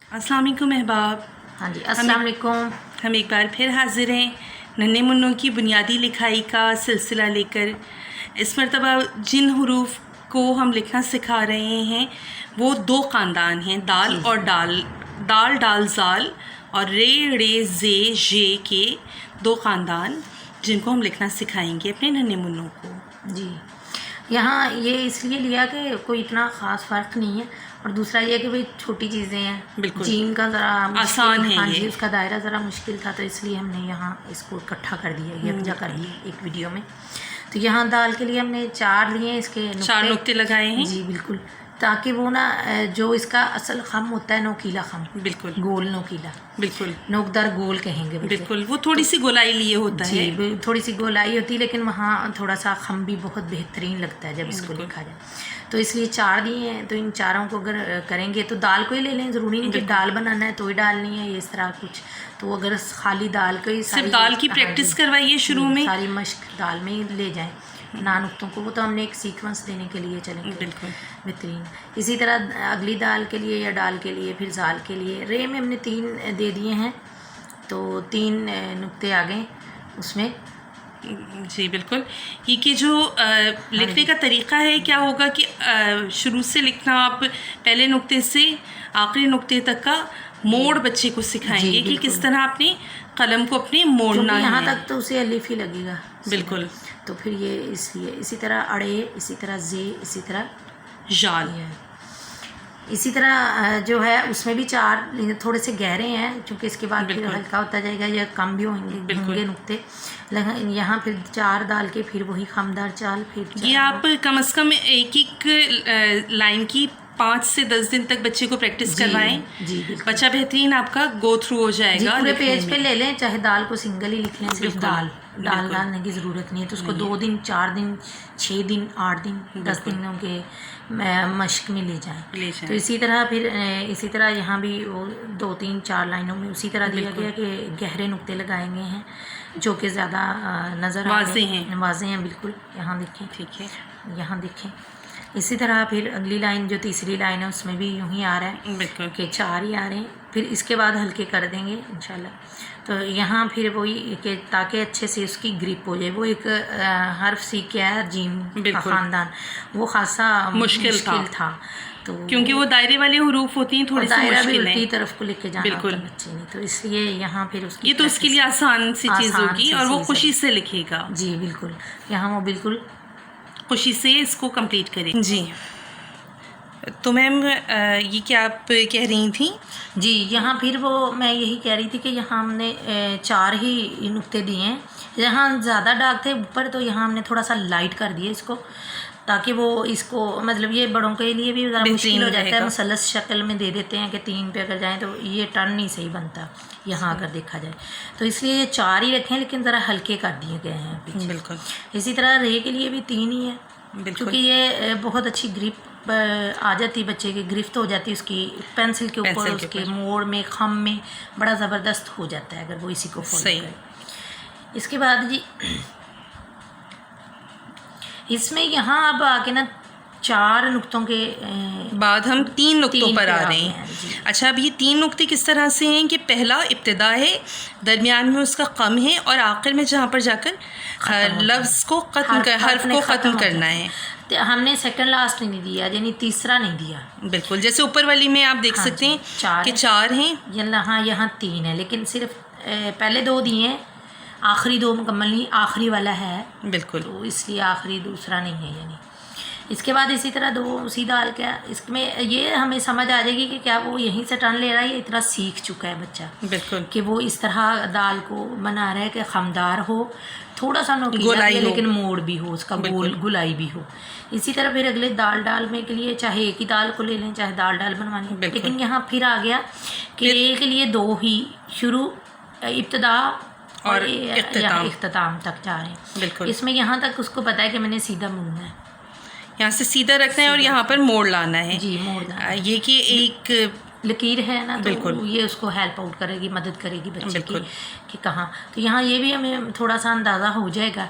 अस्सलाम वालेकुम महबाब। हाँ जी, अस्सलाम वालेकुम। हम एक बार फिर हाजिर हैं नन्हे मुन्नों की बुनियादी लिखाई का सिलसिला लेकर। इस मरतबा जिन हरूफ को हम लिखना सिखा रहे हैं वो दो ख़ानदान हैं, दाल और डाल, दाल डाल जाल और रे रे जे जे के दो ख़ानदान जिनको हम लिखना सिखाएंगे अपने नन्हे मुन्नों को। जी, यहाँ ये इसलिए लिया कि कोई इतना ख़ास फ़र्क नहीं है, और दूसरा ये कि भाई छोटी चीज़ें हैं, बिल्कुल जीम का ज़रा आसान है। हाँ ये जी, उसका दायरा ज़रा मुश्किल था, तो इसलिए हमने यहाँ इसको इकट्ठा कर दिया, यकजा कर दिया एक वीडियो में। तो यहाँ दाल के लिए हमने 4 लिए, इसके 4 नुक्ते लगाए हैं। जी बिल्कुल, ताकि वो ना जो इसका असल खम होता है, नोकीला खम, बिल्कुल गोल नोकीला, बिल्कुल नोकदार गोल कहेंगे बिल्कुल, वो थोड़ी सी गोलाई लिए होता है। जी, थोड़ी सी गोलाई होती है, लेकिन वहाँ थोड़ा सा खम भी बहुत बेहतरीन लगता है जब इसको लिखा जाए। तो इसलिए 4 दिए हैं। तो इन चारों को अगर करेंगे तो दाल को ही ले लें, ज़रूरी नहीं कि दाल बनाना है तो ही डालनी है, ये इस तरह कुछ। तो अगर खाली दाल को ही सिर्फ दाल की प्रैक्टिस करवाइए शुरू में, सारी मश्क दाल में ही ले जाएं ना नुक्तों को, वो तो हमने एक सीक्वेंस देने के लिए चलेंगे। बिल्कुल बेहतरीन। इसी तरह अगली दाल के लिए या डाल के लिए, फिर जाल के लिए रे में हमने 3 दे दिए हैं, तो 3 नुक्ते आ गए उसमें। जी बिल्कुल। ये कि जो लिखने का तरीका है, क्या होगा कि शुरू से लिखना, आप पहले नुक्ते से आखिरी नुक्ते तक का मोड़ बच्चे को सिखाएंगे कि किस तरह अपने कलम को अपने मोड़ना है। यहाँ तक तो उसे अलिफ ही लगेगा। बिल्कुल। तो फिर ये इसलिए इसी तरह अड़े, इसी तरह जे, इसी तरह जाल। इसी तरह जो है उसमें भी 4 थोड़े से गहरे हैं, क्योंकि इसके बाद फिर हल्का होता जाएगा या कम भी होंगे नुक्ते। यहाँ फिर 4 डाल के फिर वही खमदार चाल, फिर ये आप कम से कम एक लाइन की 5 से 10 दिन तक बच्चे को प्रैक्टिस करवाएं। जी, बच्चा बेहतरीन आपका गो थ्रू हो जाएगा। पूरे पेज पे ले लें, चाहे दाल को सिंगल ही लिख लें, सिर्फ दाल डालने की ज़रूरत नहीं है। तो उसको 2 दिन, 4 दिन, 6 दिन, 8 दिन, 10 दिनों के मश्क में ले जाएं। तो इसी तरह फिर इसी तरह यहाँ भी वो 2, 3, 4 लाइनों में उसी तरह दिया गया कि गहरे नुक्ते लगाएंगे हैं जो कि ज़्यादा नज़र वाज़ेह हैं। वाज़ेह हैं बिल्कुल। यहाँ देखें, ठीक है, यहाँ देखें। इसी तरह फिर अगली लाइन जो तीसरी लाइन है उसमें भी यूँ ही आ रहा है बिल्कुल कि 4 ही आ रहे हैं, फिर इसके बाद हल्के कर देंगे इंशाल्लाह। तो यहाँ फिर वही कि ताकि अच्छे से उसकी ग्रिप हो जाए। वो एक हर्फ सीख के आया जीम का ख़ानदान, वो खासा मुश्किल था। तो क्योंकि वो दायरे वाले हरूफ होती हैं, थोड़ी सी मुश्किल है, उल्टी तरफ को लेके जाना होता है बच्चे ने। तो इसलिए यहाँ फिर उसकी ये तो उसके लिए आसान सी चीज़ होगी और वो खुशी से लिखेगा। जी बिल्कुल, यहाँ वो बिल्कुल खुशी से इसको कंप्लीट करें। जी, तो मैम ये क्या आप कह रही थी? जी, यहाँ फिर वो मैं यही कह रही थी कि यहाँ हमने 4 ही नुक्ते दिए हैं। यहाँ ज़्यादा डार्क थे ऊपर, तो यहाँ हमने थोड़ा सा लाइट कर दिया इसको, ताकि वो इसको मतलब ये बड़ों के लिए भी ज़रा मुश्किल हो जाता है। मुसल्लस शक्ल में दे देते हैं कि 3 पे अगर जाएँ तो ये टर्न नहीं सही बनता यहाँ अगर देखा जाए, तो इसलिए ये 4 ही रखे हैं, लेकिन ज़रा हल्के कर दिए गए हैं पीछे। बिल्कुल। इसी तरह रे के लिए भी 3 ही है, क्योंकि ये बहुत अच्छी ग्रिप आ जाती, बच्चे की गिरफ्त हो जाती है उसकी पेंसिल के ऊपर, उसके मोड़ में, खम में बड़ा ज़बरदस्त हो जाता है अगर वो इसी को फॉलो करे। इसके बाद जी इसमें यहाँ अब आके ना 4 नुक्तों के बाद हम 3 नुक्तों पर आ रहे हैं। अच्छा, अब ये 3 नुक्ते किस तरह से हैं कि पहला इब्तिदा है, दरमियान में उसका कम है और आखिर में जहाँ पर जाकर लफ्ज़ को हर्फ को ख़त्म करना है। हमने सेकंड लास्ट नहीं दिया, यानी तीसरा नहीं दिया। बिल्कुल, जैसे ऊपर वाली में आप देख सकते हैं कि 4 हैं, यहाँ 3 है, लेकिन सिर्फ पहले 2 दिए हैं, आखिरी 2 मुकम्मल नहीं, आखिरी वाला है। बिल्कुल, तो इसलिए आखिरी दूसरा नहीं है। यानी इसके बाद इसी तरह 2 उसी दाल का, इसमें ये हमें समझ आ जाएगी कि क्या वो यहीं से टर्न ले रहा है या इतना सीख चुका है बच्चा। बिल्कुल, कि वो इस तरह दाल को बना रहा है कि खमदार हो, थोड़ा सा नोकीला भी, लेकिन मोड़ भी हो उसका, गुलाई भी हो। इसी तरह फिर अगले दाल डालने के लिए चाहे एक ही दाल को ले लें, चाहे दाल डाल बनवानी है, लेकिन यहाँ फिर आ गया कि एक के लिए 2 ही, शुरू इब्तिदा और इख्तिताम तक जा रहे हैं। बिल्कुल, इसमें यहाँ तक उसको पता है कि मैंने सीधा मुड़ना है, यहाँ से सीधा रखना है और यहाँ पर मोड़ लाना है। जी, मोड़ लाना है। ये कि एक लकीर है ना, तो ये उसको हेल्प आउट करेगी, मदद करेगी बच्चे की कि कहाँ। तो यहाँ ये भी हमें थोड़ा सा अंदाज़ा हो जाएगा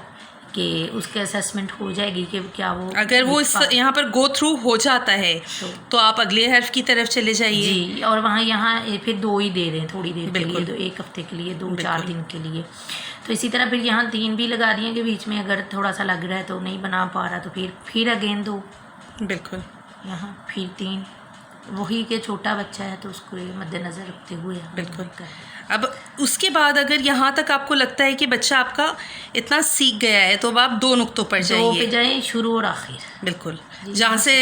कि उसके असेसमेंट हो जाएगी कि क्या वो, अगर वो इस यहाँ पर गो थ्रू हो जाता है तो आप अगले हर्फ की तरफ चले जाइए जी। और वहाँ यहाँ फिर 2 ही दे रहे हैं थोड़ी देर के लिए, बिल्कुल। 1 हफ्ते के लिए, 2-4 दिन के लिए। तो इसी तरह फिर यहाँ 3 भी लगा दिए कि बीच में अगर थोड़ा सा लग रहा है तो नहीं बना पा रहा तो फिर अगेन 2, बिल्कुल यहाँ फिर 3, वही कि छोटा बच्चा है तो उसको मद्देनज़र रखते हुए बिल्कुल। अब उसके बाद अगर यहाँ तक आपको लगता है कि बच्चा आपका इतना सीख गया है तो अब आप 2 नुक्तों पर 2 जाइए। पे जाएं, शुरू और आखिर। बिल्कुल, जहाँ से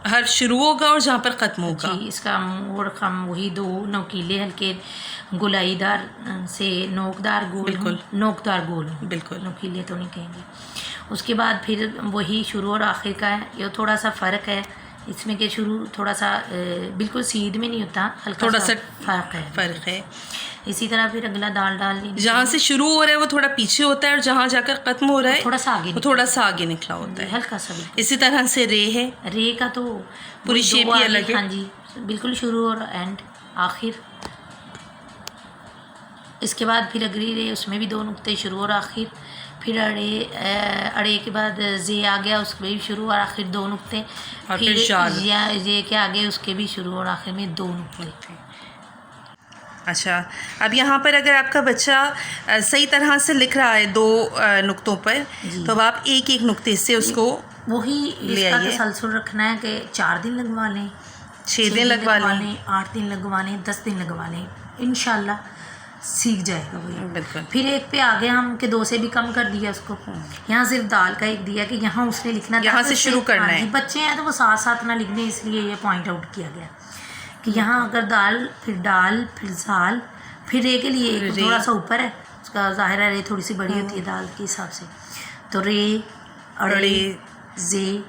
हर शुरू होगा और जहाँ पर ख़त्म होगा। जी, इसका मोड़ खम वही 2 नोकीले हल्के गुलाईदार से नोकदार गोल, बिल्कुल नोकदार गोल, बिल्कुल, नोकीले तो नहीं कहेंगे। उसके बाद फिर वही शुरू और आखिर का है। ये थोड़ा सा फ़र्क है इसमें कि शुरू थोड़ा सा बिल्कुल सीध में नहीं होता, हल्का थोड़ा सा फ़र्क है। इसी तरह फिर अगला दाल डाल लीजिए। जहाँ से शुरू हो रहा है वो थोड़ा पीछे होता है और जहाँ जाकर ख़त्म हो रहा है थोड़ा सा आगे, वो थोड़ा सा आगे निकला होता है, हल्का सा। इसी तरह से रे है, रे का तो पूरी शेप ही अलग है। हाँ जी, बिल्कुल शुरू और एंड आखिर। इसके बाद फिर अगली रे, उसमें भी 2 नुक्ते, शुरू और आखिर। फिर अड़े के बाद जे आ गया, उसमें भी शुरू और आखिर 2 नुक्ते। फिर ये के आगे उसके भी शुरू और आखिर में 2 नुक्ते। अच्छा, अब यहाँ पर अगर आपका बच्चा सही तरह से लिख रहा है 2 नुक्तों पर तो अब आप एक नुक्ते से उसको वही इसका तसलसल रखना है कि 4 दिन लगवा लें, 6 दिन लगवा लें, 8 दिन लगवा लें, 10 दिन लगवा लें, इंशाल्लाह सीख जाएगा वो। बिल्कुल। फिर एक पे आगे हम के 2 से भी कम कर दिया उसको। यहाँ सिर्फ दाल का एक दिया कि यहाँ उसने लिखना, यहाँ से शुरू करना है। बच्चे हैं तो वो साथ साथ ना लिखने, इसलिए ये पॉइंट आउट किया गया कि यहाँ अगर दाल, फिर डाल, फिर जाल, फिर रे के लिए एक थोड़ा सा ऊपर है, उसका ज़ाहिर है रे थोड़ी सी बड़ी होती है दाल के हिसाब से, तो रे, अड़े, जे।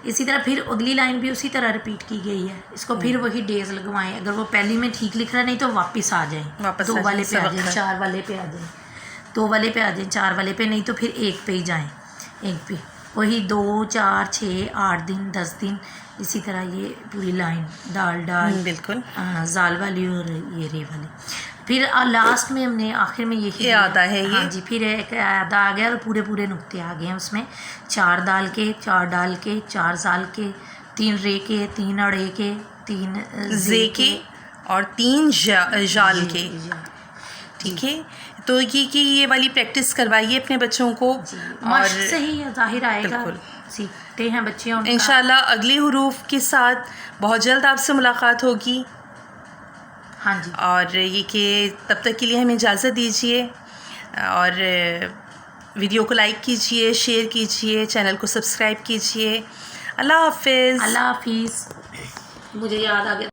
इसी तरह फिर अगली लाइन भी उसी तरह रिपीट की गई है। इसको फिर वही डेज लगवाएं। अगर वो पहली में ठीक लिख रहा नहीं तो वापस आ जाएं, 2 वाले पे आ जाएं, 4 वाले पे आ जाएं, 2 वाले पे आ जाएं, 4 वाले पे, नहीं तो फिर 1 पे ही जाएं, 1 पे। वही 2, 4, 6, 8 दिन, 10 दिन, इसी तरह ये पूरी लाइन दाल डाल, बिल्कुल, जाल वाली और ये रे वाली। फिर लास्ट में हमने आखिर में यही आता है ये। हाँ जी, फिर एक आधा आ गया और पूरे नुक्ते आ गए हैं उसमें। 4 दाल के, 4 डाल के, 4 जाल के, 3 रे के, 3 अड़े के, 3 जे के और 3 जाल के। ठीक है, तो ये वाली प्रैक्टिस करवाइए अपने बच्चों को और सही जाहिर आएगा, सीखते हैं बच्चे। इंशाल्लाह अगले हुरूफ के साथ बहुत जल्द आपसे मुलाकात होगी। हाँ जी, और ये कि तब तक के लिए हमें इजाज़त दीजिए और वीडियो को लाइक कीजिए, शेयर कीजिए, चैनल को सब्सक्राइब कीजिए। अल्लाह हाफ़िज़। अल्लाह हाफ़िज़। मुझे याद आ गया।